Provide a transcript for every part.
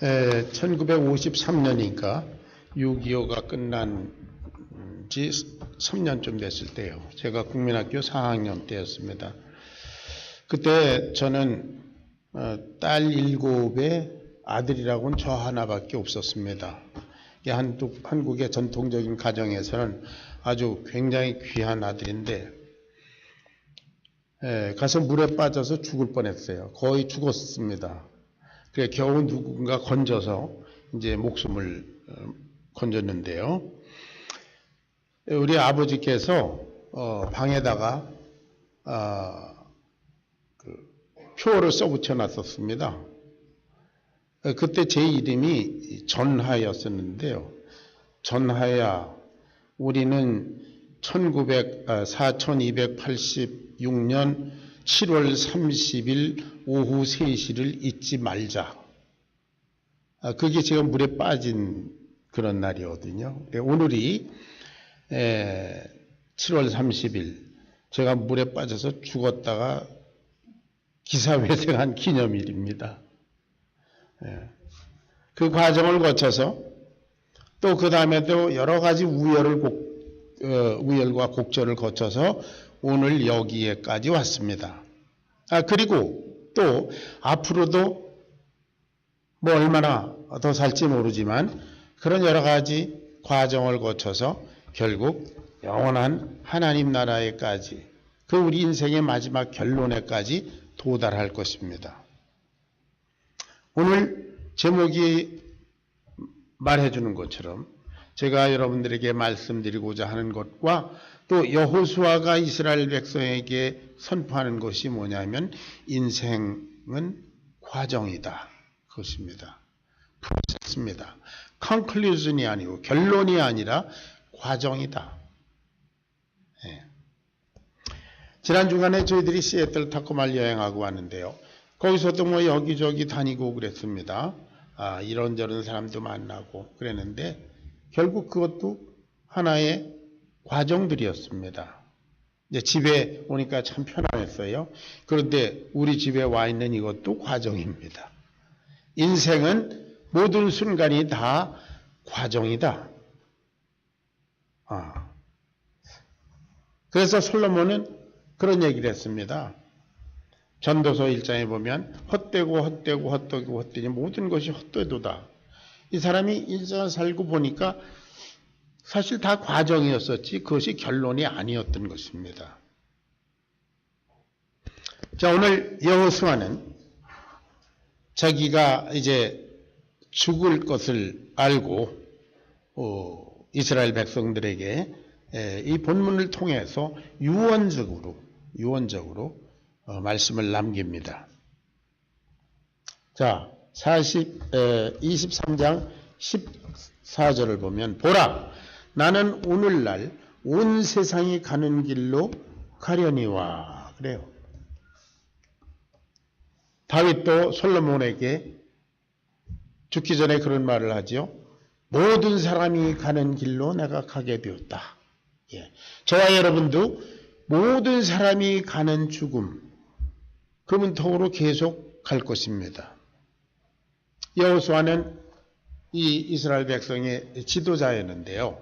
1953년이니까 6.25가 끝난 지 3년쯤 됐을 때요. 제가 국민학교 4학년 때였습니다. 그때 저는 딸 7에 아들이라고는 저 하나밖에 없었습니다. 한국의 전통적인 가정에서는 아주 굉장히 귀한 아들인데 가서 물에 빠져서 죽을 뻔했어요. 거의 죽었습니다. 그래 겨우 누군가 건져서 이제 목숨을 건졌는데요. 우리 아버지께서 방에다가 표어를 써붙여 놨었습니다. 그때 제 이름이 전하였었는데요. 전하야, 우리는 4286년 7월 30일 오후 3시를 잊지 말자. 그게 제가 물에 빠진 그런 날이거든요. 오늘이 7월 30일 제가 물에 빠져서 죽었다가 기사회생한 기념일입니다. 그 과정을 거쳐서 또 그 다음에도 여러 가지 우열과 곡절을 거쳐서 오늘 여기에까지 왔습니다. 그리고 또 앞으로도 뭐 얼마나 더 살지 모르지만 그런 여러 가지 과정을 거쳐서 결국 영원한 하나님 나라에까지 그 우리 인생의 마지막 결론에까지 도달할 것입니다. 오늘 제목이 말해주는 것처럼 제가 여러분들에게 말씀드리고자 하는 것과 또 여호수아가 이스라엘 백성에게 선포하는 것이 뭐냐면 인생은 과정이다. 그것입니다. 프로세스입니다. conclusion이 아니고 결론이 아니라 과정이다. 지난 주간에 저희들이 시애틀 타코말 여행하고 왔는데요. 거기서도 뭐 여기저기 다니고 그랬습니다. 이런저런 사람도 만나고 그랬는데 결국 그것도 하나의 과정들이었습니다. 이제 집에 오니까 참 편안했어요. 그런데 우리 집에 와 있는 이것도 과정입니다. 인생은 모든 순간이 다 과정이다. 그래서 솔로몬은 그런 얘기를 했습니다. 전도서 1장에 보면 헛되니 모든 것이 헛되도다. 이 사람이 인생을 살고 보니까 사실 다 과정이었었지 그것이 결론이 아니었던 것입니다. 자, 오늘 여호수아는 자기가 이제 죽을 것을 알고 이스라엘 백성들에게 이 본문을 통해서 유언적으로 말씀을 남깁니다. 자, 23장 14절을 보면 보라, 나는 오늘날 온 세상이 가는 길로 가려니와 그래요. 다윗도 솔로몬에게 죽기 전에 그런 말을 하죠. 모든 사람이 가는 길로 내가 가게 되었다. 저와 여러분도 모든 사람이 가는 죽음, 그 문턱으로 계속 갈 것입니다. 여호수아는 이 이스라엘 백성의 지도자였는데요.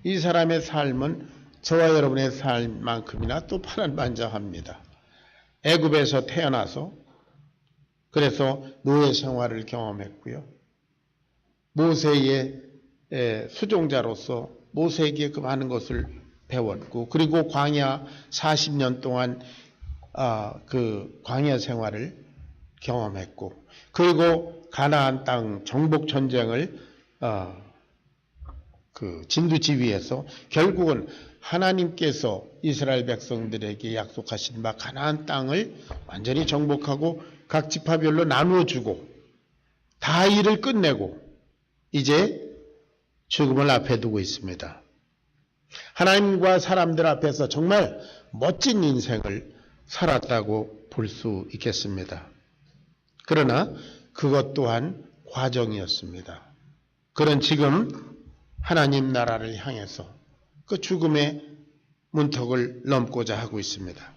이 사람의 삶은 저와 여러분의 삶만큼이나 또 파란반장합니다. 애굽에서 태어나서 그래서 노예 생활을 경험했고요. 모세의 수종자로서 모세에게 그 많은 것을 배웠고 그리고 광야 40년 동안 그 광야 생활을 경험했고 그리고 가나안 땅 정복 전쟁을 그 진두지휘해서 결국은 하나님께서 이스라엘 백성들에게 약속하신 바 가나안 땅을 완전히 정복하고 각 지파별로 나누어 주고 다 일을 끝내고 이제 죽음을 앞에 두고 있습니다. 하나님과 사람들 앞에서 정말 멋진 인생을 살았다고 볼 수 있겠습니다. 그러나 그것 또한 과정이었습니다. 그런 지금 하나님 나라를 향해서 그 죽음의 문턱을 넘고자 하고 있습니다.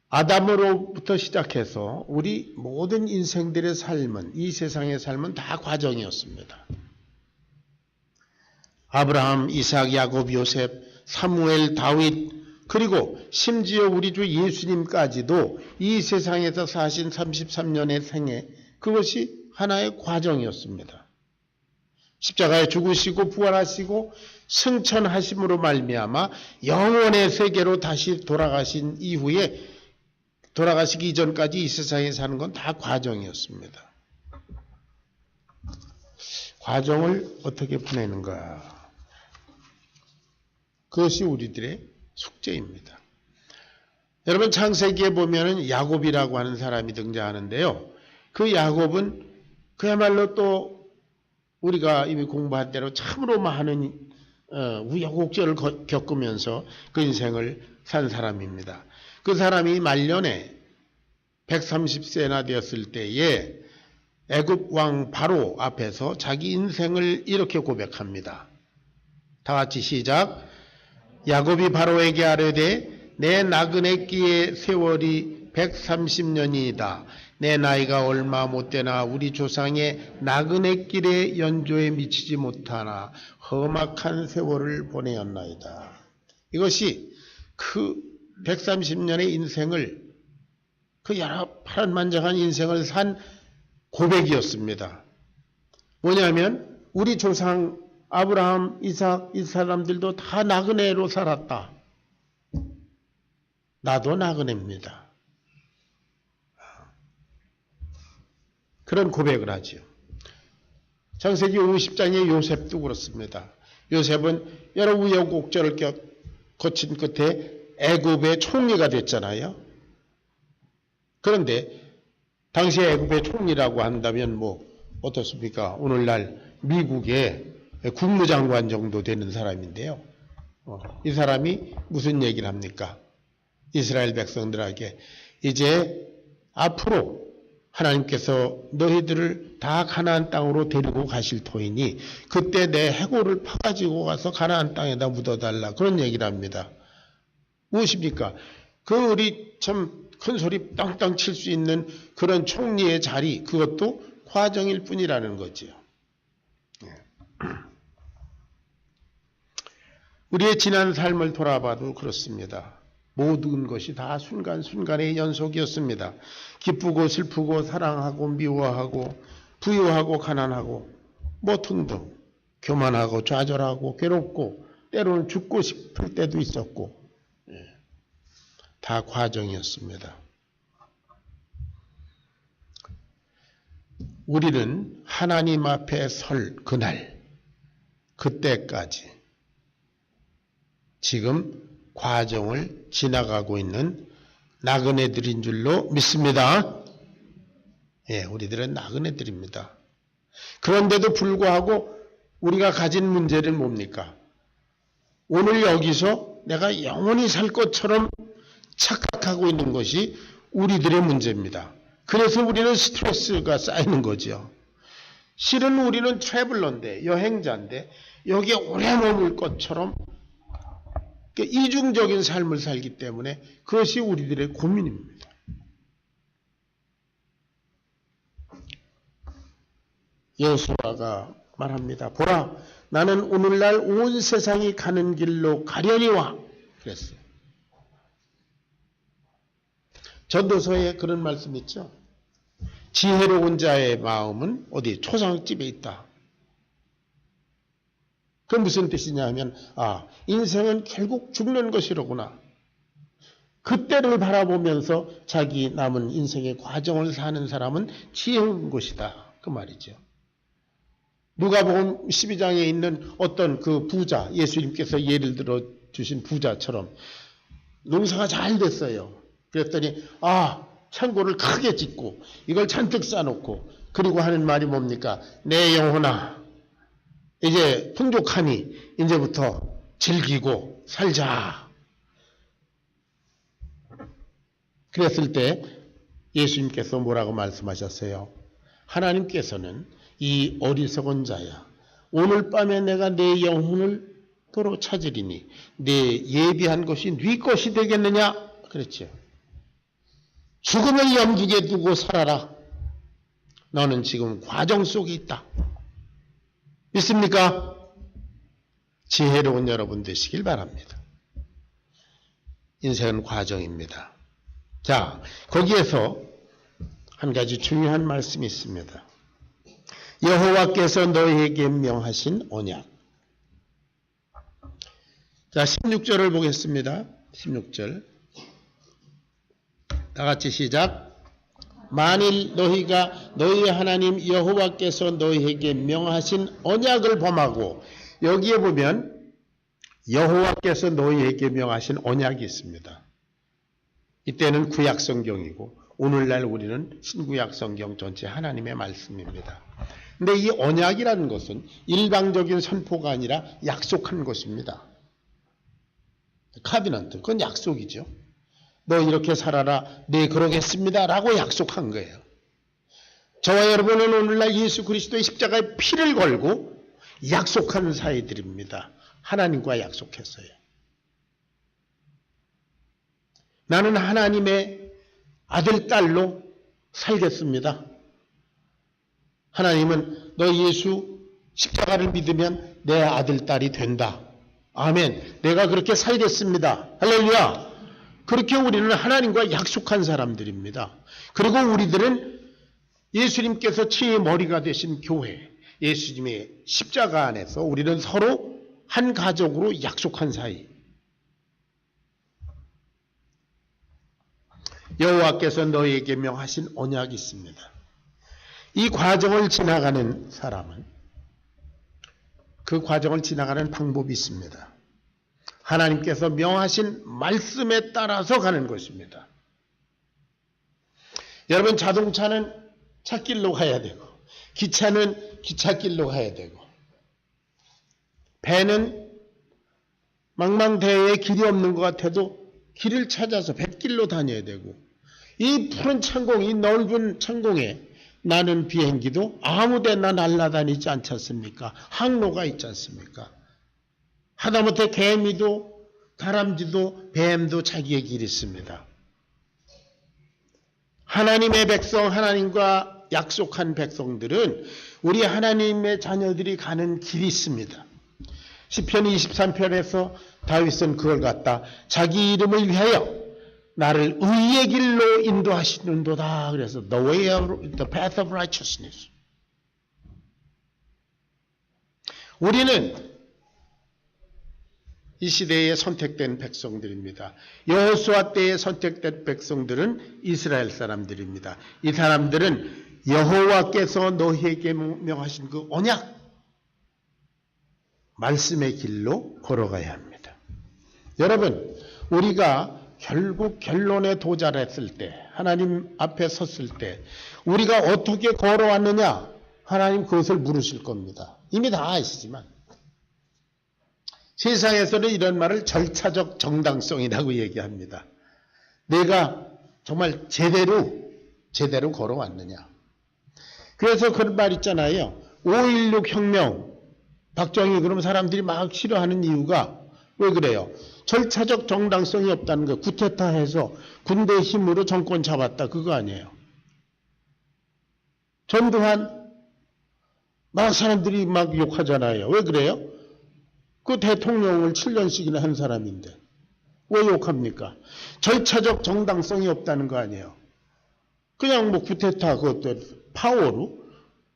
아담으로부터 시작해서 우리 모든 인생들의 삶은, 이 세상의 삶은 다 과정이었습니다. 아브라함, 이삭, 야곱, 요셉, 사무엘, 다윗, 그리고 심지어 우리 주 예수님까지도 이 세상에서 사신 33년의 생애, 그것이 하나의 과정이었습니다. 십자가에 죽으시고 부활하시고 승천하심으로 말미암아 영원의 세계로 다시 돌아가신 이후에, 돌아가시기 이전까지 이 세상에 사는 건 다 과정이었습니다. 과정을 어떻게 보내는가? 그것이 우리들의 숙제입니다. 여러분, 창세기에 보면은 야곱이라고 하는 사람이 등장하는데요. 그 야곱은 그야말로 또 우리가 이미 공부한 대로 참으로 많은 우여곡절을 겪으면서 그 인생을 산 사람입니다. 그 사람이 말년에 130세나 되었을 때에 애굽 왕 바로 앞에서 자기 인생을 이렇게 고백합니다. 다 같이 시작. 야곱이 바로에게 아뢰되 내 나그네 끼의 세월이 130년이다. 내 나이가 얼마 못되나 우리 조상의 나그네 길의 연조에 미치지 못하나 험악한 세월을 보내었나이다. 이것이 그 130년의 인생을, 그 여러 파란만장한 인생을 산 고백이었습니다. 뭐냐면 우리 조상 아브라함, 이삭, 이 사람들도 다 나그네로 살았다. 나도 나그네입니다. 그런 고백을 하죠. 창세기 50장의 요셉도 그렇습니다. 요셉은 여러 우여곡절을 거친 끝에 애굽의 총리가 됐잖아요. 그런데 당시 애굽의 총리라고 한다면 뭐 어떻습니까? 오늘날 미국의 국무장관 정도 되는 사람인데요. 이 사람이 무슨 얘기를 합니까? 이스라엘 백성들에게 이제 앞으로 하나님께서 너희들을 다 가나안 땅으로 데리고 가실 터이니 그때 내 해골을 파가지고 가서 가나안 땅에다 묻어달라, 그런 얘기를 합니다. 무엇입니까? 그 우리 참 큰 소리 땅땅 칠 수 있는 그런 총리의 자리, 그것도 과정일 뿐이라는 거죠. 우리의 지난 삶을 돌아봐도 그렇습니다. 모든 것이 다 순간순간의 연속이었습니다. 기쁘고 슬프고 사랑하고 미워하고 부유하고 가난하고 뭐 등등, 교만하고 좌절하고 괴롭고 때로는 죽고 싶을 때도 있었고, 다 과정이었습니다. 우리는 하나님 앞에 설 그날, 그때까지 지금 과정을 지나가고 있는 나그네들인 줄로 믿습니다. 예, 우리들은 나그네들입니다. 그런데도 불구하고 우리가 가진 문제는 뭡니까? 오늘 여기서 내가 영원히 살 것처럼 착각하고 있는 것이 우리들의 문제입니다. 그래서 우리는 스트레스가 쌓이는 거죠. 실은 우리는 트래블러인데, 여행자인데 여기에 오래 머물 것처럼 이중적인 삶을 살기 때문에 그것이 우리들의 고민입니다. 여호수아가 말합니다. 보라, 나는 오늘날 온 세상이 가는 길로 가려니와 그랬어요. 전도서에 그런 말씀 있죠. 지혜로운 자의 마음은 어디? 초상집에 있다. 그건 무슨 뜻이냐 하면, 인생은 결국 죽는 것이로구나. 그때를 바라보면서 자기 남은 인생의 과정을 사는 사람은 지혜로운 것이다, 그 말이죠. 누가복음 12장에 있는 어떤 그 부자, 예수님께서 예를 들어 주신 부자처럼 농사가 잘 됐어요. 그랬더니 창고를 크게 짓고 이걸 잔뜩 쌓아놓고, 그리고 하는 말이 뭡니까? 내 영혼아, 이제 풍족하니 이제부터 즐기고 살자. 그랬을 때 예수님께서 뭐라고 말씀하셨어요? 하나님께서는 이 어리석은 자야, 오늘 밤에 내가 내 영혼을 도로 찾으리니 내 예비한 것이 네 것이 되겠느냐? 그랬죠. 죽음을 염두에 두고 살아라. 너는 지금 과정 속에 있다. 믿습니까? 지혜로운 여러분 되시길 바랍니다. 인생은 과정입니다. 자, 거기에서 한 가지 중요한 말씀이 있습니다. 여호와께서 너희에게 명하신 언약. 자, 16절을 보겠습니다. 16절. 다 같이 시작. 만일 너희가 너희 하나님 여호와께서 너희에게 명하신 언약을 범하고, 여기에 보면 여호와께서 너희에게 명하신 언약이 있습니다. 이때는 구약 성경이고 오늘날 우리는 신구약 성경 전체 하나님의 말씀입니다. 근데 이 언약이라는 것은 일방적인 선포가 아니라 약속한 것입니다. 카비넌트, 그건 약속이죠. 너 이렇게 살아라, 네 그러겠습니다 라고 약속한 거예요. 저와 여러분은 오늘날 예수 그리스도의 십자가에 피를 걸고 약속한 사이들입니다. 하나님과 약속했어요. 나는 하나님의 아들, 딸로 살겠습니다. 하나님은 너 예수 십자가를 믿으면 내 아들, 딸이 된다. 아멘. 내가 그렇게 살겠습니다. 할렐루야. 그렇게 우리는 하나님과 약속한 사람들입니다. 그리고 우리들은 예수님께서 치의 머리가 되신 교회, 예수님의 십자가 안에서 우리는 서로 한 가족으로 약속한 사이. 여호와께서 너희에게 명하신 언약이 있습니다. 이 과정을 지나가는 사람은 그 과정을 지나가는 방법이 있습니다. 하나님께서 명하신 말씀에 따라서 가는 것입니다. 여러분, 자동차는 차길로 가야 되고, 기차는 기찻길로 가야 되고, 배는 망망대해에 길이 없는 것 같아도 길을 찾아서 뱃길로 다녀야 되고, 이 푸른 창공, 이 넓은 창공에 나는 비행기도 아무데나 날아다니지 않지 않습니까? 항로가 있지 않습니까? 하다못해 개미도 다람쥐도 뱀도 자기의 길이 있습니다. 하나님의 백성, 하나님과 약속한 백성들은 우리 하나님의 자녀들이 가는 길이 있습니다. 시편 23편에서 다윗은 그걸 갖다 자기 이름을 위하여 나를 의의 길로 인도하시는도다. 그래서 the way of the path of righteousness. 우리는 이 시대에 선택된 백성들입니다. 여호수아 때에 선택된 백성들은 이스라엘 사람들입니다. 이 사람들은 여호와께서 너희에게 명하신 그 언약, 말씀의 길로 걸어가야 합니다. 여러분, 우리가 결국 결론에 도달했을 때, 하나님 앞에 섰을 때 우리가 어떻게 걸어왔느냐, 하나님 그것을 물으실 겁니다. 이미 다 아시지만 세상에서는 이런 말을 절차적 정당성이라고 얘기합니다. 내가 정말 제대로 걸어왔느냐. 그래서 그런 말 있잖아요. 5.16 혁명, 박정희, 그러면 사람들이 막 싫어하는 이유가 왜 그래요? 절차적 정당성이 없다는 거예요. 쿠데타해서 군대 힘으로 정권 잡았다, 그거 아니에요. 전두환 막 사람들이 막 욕하잖아요. 왜 그래요? 그 대통령을 7년씩이나 한 사람인데 왜 욕합니까? 절차적 정당성이 없다는 거 아니에요. 그냥 뭐 쿠데타 그것도 파워로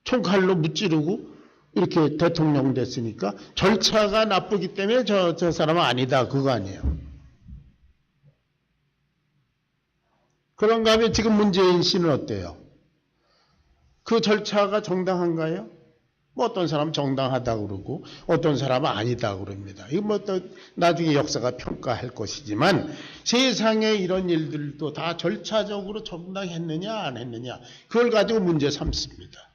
총칼로 무찌르고 이렇게 대통령 됐으니까 절차가 나쁘기 때문에 저 사람은 아니다, 그거 아니에요. 그런가 하면 지금 문재인 씨는 어때요? 그 절차가 정당한가요? 뭐 어떤 사람은 정당하다고 그러고 어떤 사람은 아니다고 그럽니다. 이거 뭐 또 나중에 역사가 평가할 것이지만 세상에 이런 일들도 다 절차적으로 정당했느냐 안 했느냐, 그걸 가지고 문제 삼습니다.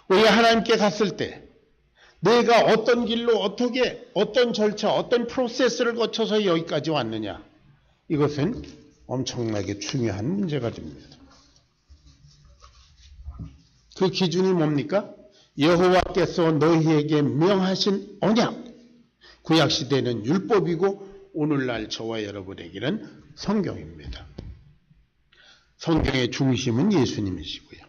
우리 하나님께 갔을 때 내가 어떤 길로 어떻게 어떤 절차 어떤 프로세스를 거쳐서 여기까지 왔느냐, 이것은 엄청나게 중요한 문제가 됩니다. 그 기준이 뭡니까? 여호와께서 너희에게 명하신 언약. 구약시대는 율법이고 오늘날 저와 여러분에게는 성경입니다. 성경의 중심은 예수님이시고요.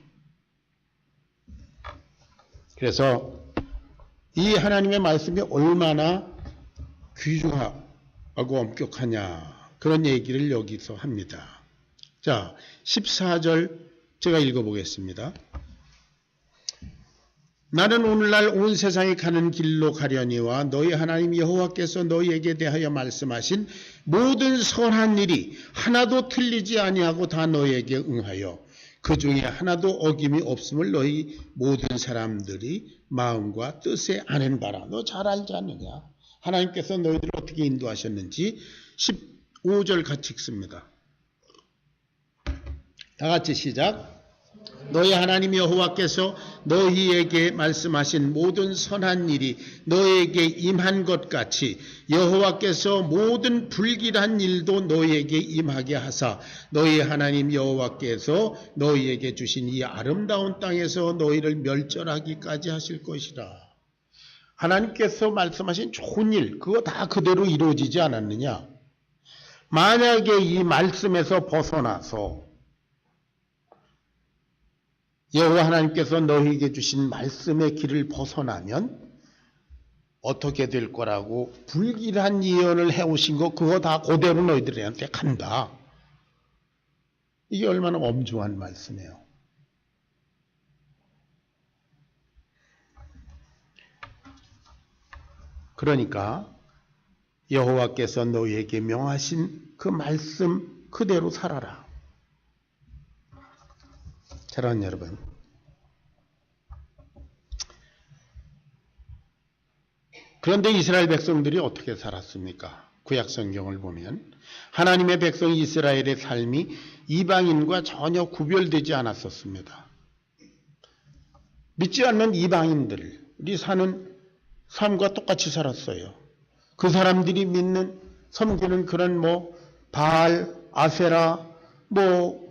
그래서 이 하나님의 말씀이 얼마나 귀중하고 엄격하냐, 그런 얘기를 여기서 합니다. 자, 14절 제가 읽어보겠습니다. 나는 오늘날 온 세상에 가는 길로 가려니와 너희 하나님 여호와께서 너희에게 대하여 말씀하신 모든 선한 일이 하나도 틀리지 아니하고 다 너희에게 응하여 그 중에 하나도 어김이 없음을 너희 모든 사람들이 마음과 뜻에 아는 바라. 너 잘 알지 않느냐? 하나님께서 너희들을 어떻게 인도하셨는지. 15절 같이 읽습니다. 다 같이 시작. 너희 하나님 여호와께서 너희에게 말씀하신 모든 선한 일이 너희에게 임한 것 같이 여호와께서 모든 불길한 일도 너희에게 임하게 하사 너희 하나님 여호와께서 너희에게 주신 이 아름다운 땅에서 너희를 멸절하기까지 하실 것이라. 하나님께서 말씀하신 좋은 일, 그거 다 그대로 이루어지지 않았느냐? 만약에 이 말씀에서 벗어나서 여호와 하나님께서 너희에게 주신 말씀의 길을 벗어나면 어떻게 될 거라고 불길한 예언을 해오신 거 그거 다 그대로 너희들한테 간다. 이게 얼마나 엄중한 말씀이에요. 그러니까 여호와께서 너희에게 명하신 그 말씀 그대로 살아라. 사랑하는 여러분, 그런데 이스라엘 백성들이 어떻게 살았습니까? 구약 성경을 보면 하나님의 백성 이스라엘의 삶이 이방인과 전혀 구별되지 않았었습니다. 믿지 않는 이방인들이 사는 삶과 똑같이 살았어요. 그 사람들이 믿는, 섬기는 그런 바알, 아세라,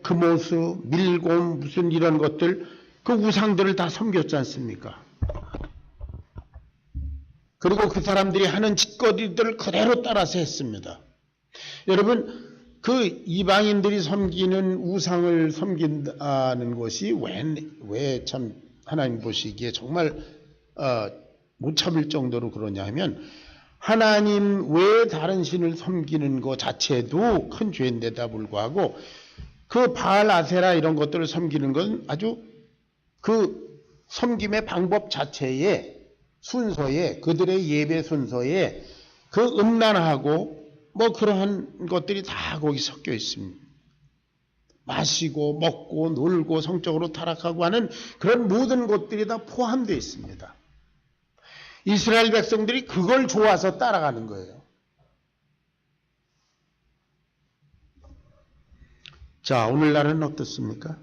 금오스, 밀곰, 무슨 이런 것들, 그 우상들을 다 섬겼지 않습니까? 그리고 그 사람들이 하는 짓거리들을 그대로 따라서 했습니다. 여러분, 그 이방인들이 섬기는 우상을 섬긴다는 것이 왜 참 하나님 보시기에 정말 못 참을 정도로 그러냐 하면, 하나님 외에 다른 신을 섬기는 것 자체도 큰 죄인데다 불구하고 그 바알 아세라 이런 것들을 섬기는 건 아주 그 섬김의 방법 자체에, 순서에, 그들의 예배 순서에 그 음란하고 그러한 것들이 다 거기 섞여 있습니다. 마시고 먹고 놀고 성적으로 타락하고 하는 그런 모든 것들이 다 포함되어 있습니다. 이스라엘 백성들이 그걸 좋아서 따라가는 거예요. 자, 오늘날은 어떻습니까?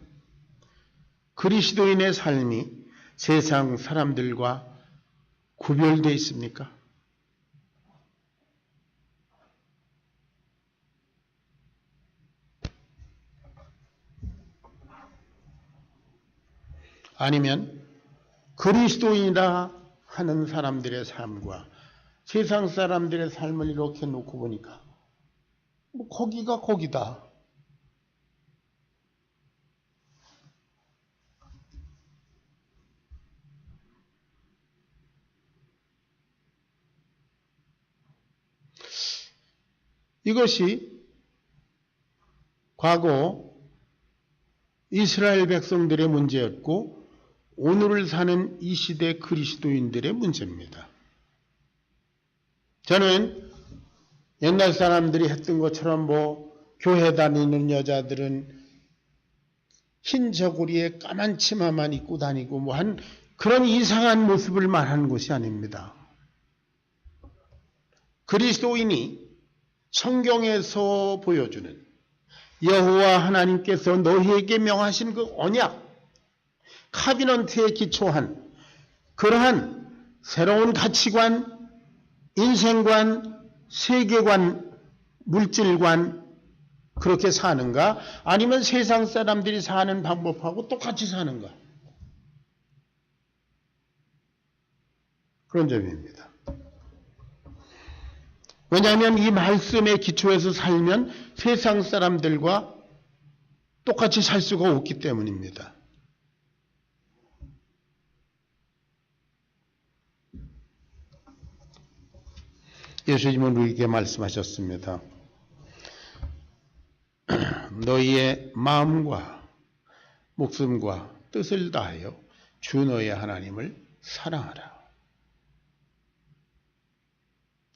그리스도인의 삶이 세상 사람들과 구별되어 있습니까? 아니면 그리스도인이라 하는 사람들의 삶과 세상 사람들의 삶을 이렇게 놓고 보니까 거기가 거기다. 이것이 과거 이스라엘 백성들의 문제였고 오늘을 사는 이 시대 그리스도인들의 문제입니다. 저는 옛날 사람들이 했던 것처럼 교회 다니는 여자들은 흰 저고리에 까만 치마만 입고 다니고 한 그런 이상한 모습을 말하는 것이 아닙니다. 그리스도인이 성경에서 보여주는 여호와 하나님께서 너희에게 명하신 그 언약, 카비넌트에 기초한 그러한 새로운 가치관, 인생관, 세계관, 물질관, 그렇게 사는가? 아니면 세상 사람들이 사는 방법하고 똑같이 사는가? 그런 점입니다. 왜냐하면 이 말씀에 기초해서 살면 세상 사람들과 똑같이 살 수가 없기 때문입니다. 예수님은 우리에게 말씀하셨습니다. 너희의 마음과 목숨과 뜻을 다하여 주 너희 하나님을 사랑하라.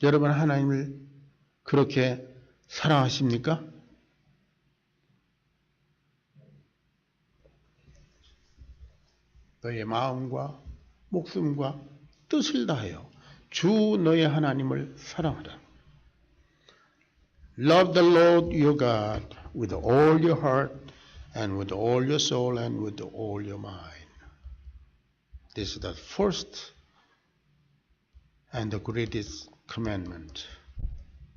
여러분 하나님을 그렇게 사랑하십니까? 너의 마음과 목숨과 뜻을 다하여 주 너의 하나님을 사랑하라. Love the Lord your God with all your heart and with all your soul and with all your mind. This is the first and the greatest commandment.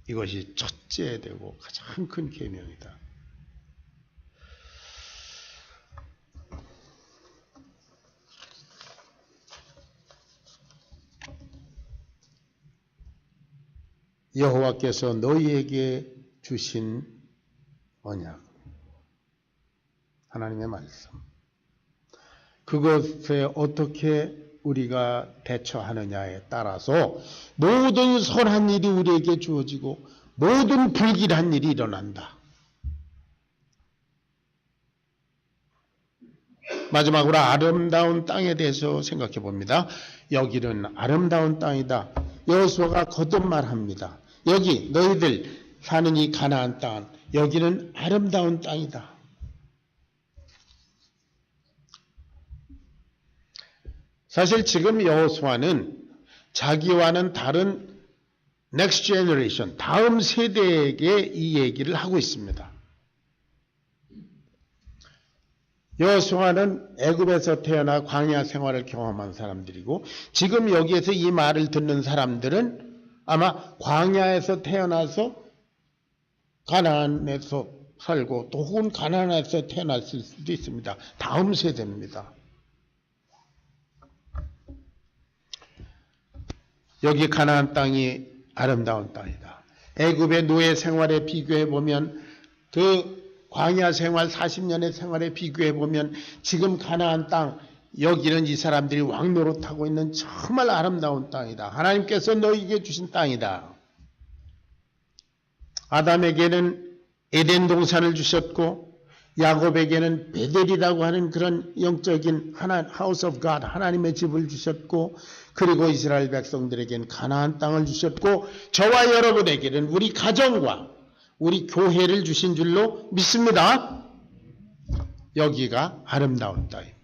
이것이 첫째 되고 가장 큰 계명이다. 여호와께서 너희에게 주신 언약, 하나님의 말씀, 그것에 어떻게 우리가 대처하느냐에 따라서 모든 선한 일이 우리에게 주어지고 모든 불길한 일이 일어난다. 마지막으로 아름다운 땅에 대해서 생각해 봅니다. 여기는 아름다운 땅이다. 여호수아가 거듭말합니다. 여기 너희들 사는 이 가나안 땅, 여기는 아름다운 땅이다. 사실 지금 여호수아는 자기와는 다른 next generation, 다음 세대에게 이 얘기를 하고 있습니다. 여호수아는 애굽에서 태어나 광야 생활을 경험한 사람들이고 지금 여기에서 이 말을 듣는 사람들은 아마 광야에서 태어나서 가나안에서 살고 또 혹은 가나안에서 태어났을 수도 있습니다. 다음 세대입니다. 여기 가나안 땅이 아름다운 땅이다. 애굽의 노예 생활에 비교해 보면 그 광야 생활 40년의 생활에 비교해 보면 지금 가나안 땅 여기는 이 사람들이 왕노릇하고 있는 정말 아름다운 땅이다. 하나님께서 너희에게 주신 땅이다. 아담에게는 에덴 동산을 주셨고 야곱에게는 베델이라고 하는 그런 영적인 하우스 오브 갓, 하나님의 집을 주셨고 그리고 이스라엘 백성들에게는 가나안 땅을 주셨고 저와 여러분에게는 우리 가정과 우리 교회를 주신 줄로 믿습니다. 여기가 아름다운 땅입니다.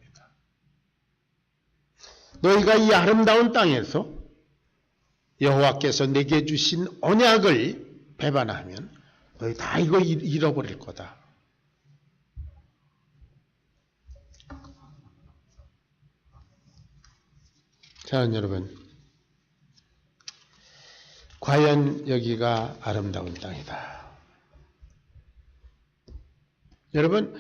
너희가 이 아름다운 땅에서 여호와께서 내게 주신 언약을 배반하면 너희 다 이거 잃어버릴 거다. 자, 여러분, 과연 여기가 아름다운 땅이다. 여러분,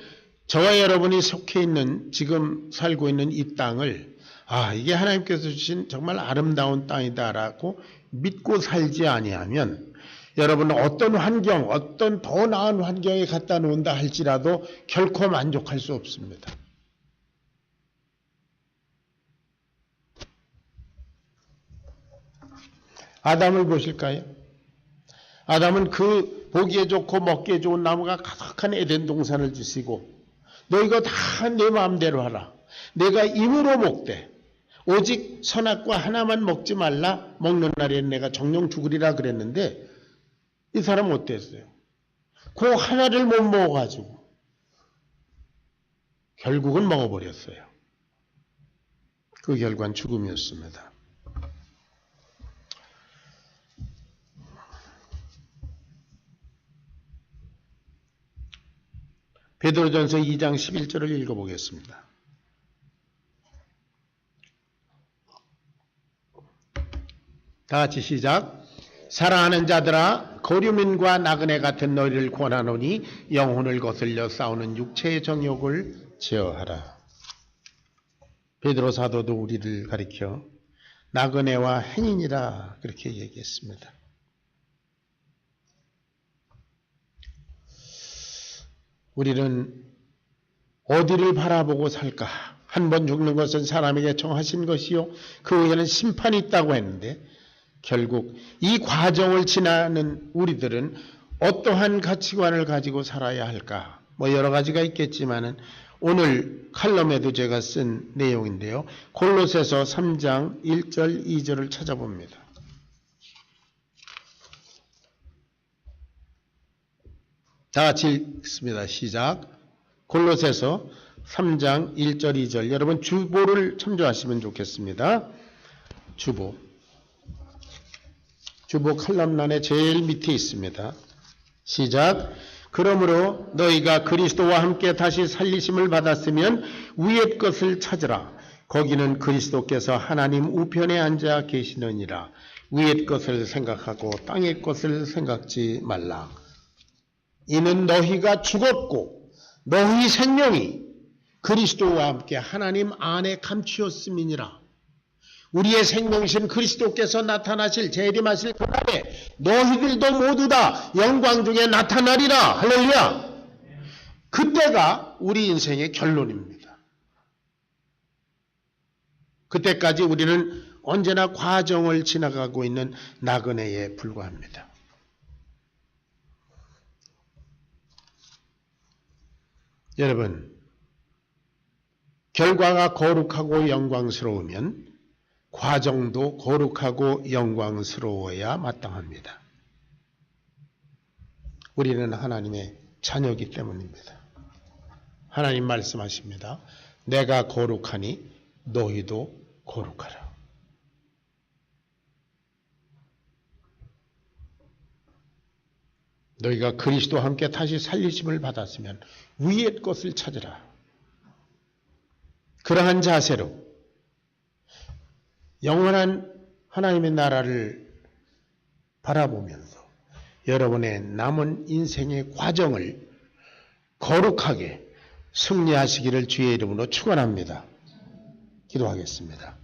저와 여러분이 속해 있는 지금 살고 있는 이 땅을 이게 하나님께서 주신 정말 아름다운 땅이다라고 믿고 살지 아니하면 여러분은 어떤 환경, 어떤 더 나은 환경에 갖다 놓는다 할지라도 결코 만족할 수 없습니다. 아담을 보실까요? 아담은 그 보기에 좋고 먹기에 좋은 나무가 가득한 에덴 동산을 주시고 너 이거 다 내 마음대로 하라. 내가 임으로 먹되 오직 선악과 하나만 먹지 말라. 먹는 날에는 내가 정령 죽으리라 그랬는데 이 사람은 어땠어요? 그 하나를 못 먹어가지고 결국은 먹어버렸어요. 그 결과는 죽음이었습니다. 베드로전서 2장 11절을 읽어보겠습니다. 다 같이 시작. 사랑하는 자들아 거류민과 나그네 같은 너희를 권하노니 영혼을 거슬려 싸우는 육체의 정욕을 제어하라. 베드로 사도도 우리를 가리켜 나그네와 행인이라 그렇게 얘기했습니다. 우리는 어디를 바라보고 살까? 한 번 죽는 것은 사람에게 정하신 것이요 그 후에는 심판이 있다고 했는데 결국 이 과정을 지나는 우리들은 어떠한 가치관을 가지고 살아야 할까? 뭐 여러 가지가 있겠지만은 오늘 칼럼에도 제가 쓴 내용인데요. 골로새서 3장 1절 2절을 찾아봅니다. 다 같이 읽습니다. 시작. 골로새서 3장 1절 2절. 여러분 주보를 참조하시면 좋겠습니다. 주보 칼럼란의 제일 밑에 있습니다. 시작. 그러므로 너희가 그리스도와 함께 다시 살리심을 받았으면 위의 것을 찾으라. 거기는 그리스도께서 하나님 우편에 앉아 계시느니라. 위의 것을 생각하고 땅의 것을 생각지 말라. 이는 너희가 죽었고 너희 생명이 그리스도와 함께 하나님 안에 감추었음이니라. 우리의 생명이신 그리스도께서 나타나실 재림하실 그날에 너희들도 모두 다 영광 중에 나타나리라. 할렐루야. 그때가 우리 인생의 결론입니다. 그때까지 우리는 언제나 과정을 지나가고 있는 나그네에 불과합니다. 여러분, 결과가 거룩하고 영광스러우면 과정도 거룩하고 영광스러워야 마땅합니다. 우리는 하나님의 자녀이기 때문입니다. 하나님 말씀하십니다. 내가 거룩하니 너희도 거룩하라. 너희가 그리스도와 함께 다시 살리심을 받았으면 위의 것을 찾으라. 그러한 자세로 영원한 하나님의 나라를 바라보면서 여러분의 남은 인생의 과정을 거룩하게 승리하시기를 주의 이름으로 축원합니다. 기도하겠습니다.